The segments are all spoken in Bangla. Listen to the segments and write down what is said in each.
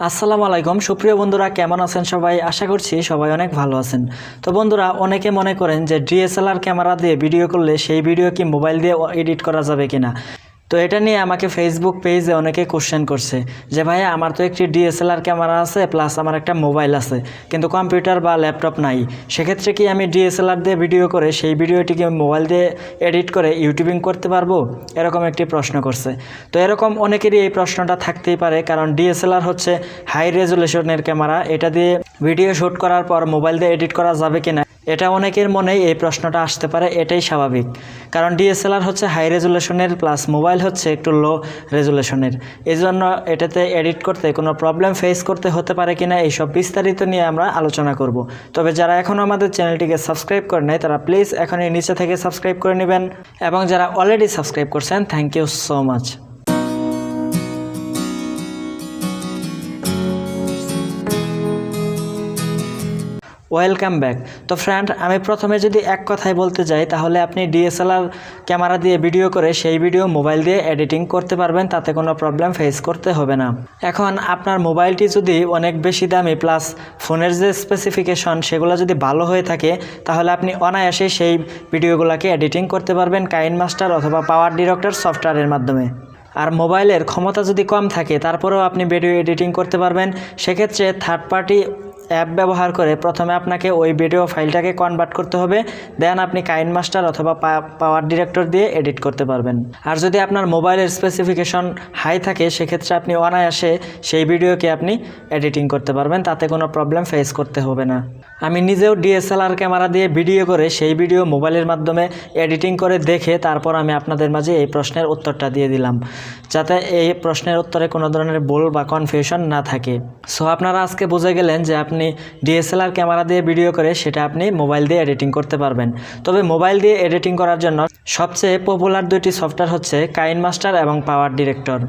আসসালামু আলাইকুম সুপ্রিয় বন্ধুরা, কেমন আছেন সবাই? আশা করছি সবাই অনেক ভালো আছেন। তো বন্ধুরা, অনেকে মনে করেন যে ডিএসএলআর ক্যামেরা দিয়ে ভিডিও করলে সেই ভিডিও কি মোবাইল দিয়ে এডিট করা যাবে কিনা। তো এটা নিয়ে আমাকে ফেসবুক পেজে অনেকে কোশ্চেন করছে যে ভাই, আমার তো একটি ডিএসএলআর ক্যামেরা আছে প্লাস আমার একটা মোবাইল আছে, কিন্তু কম্পিউটার বা ল্যাপটপ নাই। সেক্ষেত্রে কি আমি ডিএসএলআর দিয়ে ভিডিও করে সেই ভিডিওটিকে মোবাইল দিয়ে এডিট করে ইউটিউবিং করতে পারবো? এরকম একটি প্রশ্ন করছে। তো এরকম অনেকেরই এই প্রশ্নটা থাকতেই পারে, কারণ ডিএসএলআর হচ্ছে হাই রেজুলেশনের ক্যামেরা। এটা দিয়ে ভিডিও শ্যুট করার পর মোবাইল দিয়ে এডিট করা যাবে কিনা, এটা অনেকের মনেই এই প্রশ্নটা আসতে পারে। এটাই স্বাভাবিক, কারণ ডিএসএলআর হচ্ছে হাই রেজুলেশনের প্লাস মোবাইল হচ্ছে একটু লো রেজুলেশনের। এই জন্য এটাতে এডিট করতে কোনো প্রবলেম ফেস করতে হতে পারে কিনা, এইসব বিস্তারিত নিয়ে আমরা আলোচনা করব। তবে যারা এখনও আমাদের চ্যানেলটিকে সাবস্ক্রাইব করে নাই তারা প্লিজ এখনই নিচে থেকে সাবস্ক্রাইব করে নেবেন, এবং যারা অলরেডি সাবস্ক্রাইব করছেন thank you so much. Welcome back. তো ফ্রেন্ড, আমি প্রথমে যদি এক কথায় বলতে যাই, তাহলে আপনি ডিএসএলআর ক্যামেরা দিয়ে ভিডিও করে সেই ভিডিও মোবাইল দিয়ে এডিটিং করতে পারবেন, তাতে কোনো প্রবলেম ফেস করতে হবে না। এখন আপনার মোবাইলটি যদি অনেক বেশি দামি প্লাস ফোনের যে স্পেসিফিকেশন সেগুলো যদি ভালো হয়ে থাকে, তাহলে আপনি অনায়াসে সেই ভিডিওগুলোকে এডিটিং করতে পারবেন কাইনমাস্টার অথবা পাওয়ার ডিরেক্টর সফটওয়্যারের মাধ্যমে। আর মোবাইলের ক্ষমতা যদি কম থাকে তারপরেও আপনি ভিডিও এডিটিং করতে পারবেন। সেক্ষেত্রে থার্ড পার্টি অ্যাপ ব্যবহার করে প্রথমে আপনাকে ওই ভিডিও ফাইলটাকে কনভার্ট করতে হবে, দেন আপনি কাইনমাস্টার অথবা পাওয়ার ডিরেক্টর দিয়ে এডিট করতে পারবেন। আর যদি আপনার মোবাইলের স্পেসিফিকেশন হাই থাকে, সেক্ষেত্রে আপনি অনায়াসে সেই ভিডিওকে আপনি এডিটিং করতে পারবেন, তাতে কোনো প্রবলেম ফেস করতে হবে না। আমি নিজেও ডিএসএলআর ক্যামেরা দিয়ে ভিডিও করে সেই ভিডিও মোবাইলের মাধ্যমে এডিটিং করে দেখে তারপর আমি আপনাদের মাঝে এই প্রশ্নের উত্তরটা দিয়ে দিলাম, যাতে এই প্রশ্নের উত্তরে কোনো ধরনের ভুল বা কনফিউশন না থাকে। সো আপনারা আজকে বুঝে গেলেন যে আপনি ডিএসএলআর ক্যামেরা দিয়ে ভিডিও করে সেটা আপনি মোবাইল দিয়ে এডিটিং করতে পারবেন। তবে মোবাইল দিয়ে এডিটিং করার জন্য সবচেয়ে পপুলার দুইটি সফটওয়্যার হচ্ছে কাইনমাস্টার এবং পাওয়ার ডিরেক্টর।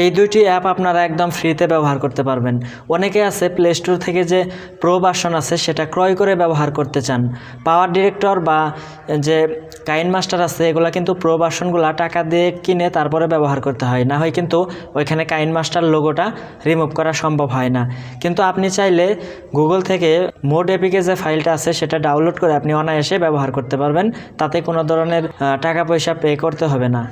এই দুইটি অ্যাপ আপনারা একদম ফ্রিতে ব্যবহার করতে পারবেন। অনেকে আছে প্লে স্টোর থেকে যে প্রো ভার্সন আছে সেটা ক্রয় করে ব্যবহার করতে চান। পাওয়ার ডিরেক্টর বা যে কাইনমাস্টার আছে এগুলো কিন্তু প্রো ভার্সনগুলো টাকা দিয়ে কিনে তারপরে ব্যবহার করতে হয়, না হয় কিন্তু ওইখানে কাইনমাস্টার লোগোটা রিমুভ করা সম্ভব হয় না। কিন্তু আপনি চাইলে গুগল থেকে মোড এপিকে যে ফাইলটা আছে সেটা ডাউনলোড করে আপনি অনায়াসে ব্যবহার করতে পারবেন, তাতে কোনো ধরনের টাকা পয়সা পে করতে হবে না।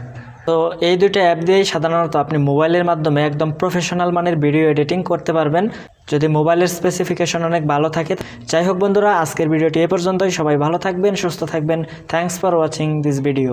তো এই দুটো অ্যাপ দিয়েই সাধারণত আপনি মোবাইলের মাধ্যমে একদম প্রফেশনাল মানের ভিডিও এডিটিং করতে পারবেন, যদি মোবাইলের স্পেসিফিকেশন অনেক ভালো থাকে। যাই হোক বন্ধুরা, আজকের ভিডিওটি এ পর্যন্তই। সবাই ভালো থাকবেন, সুস্থ থাকবেন। Thanks for watching this video.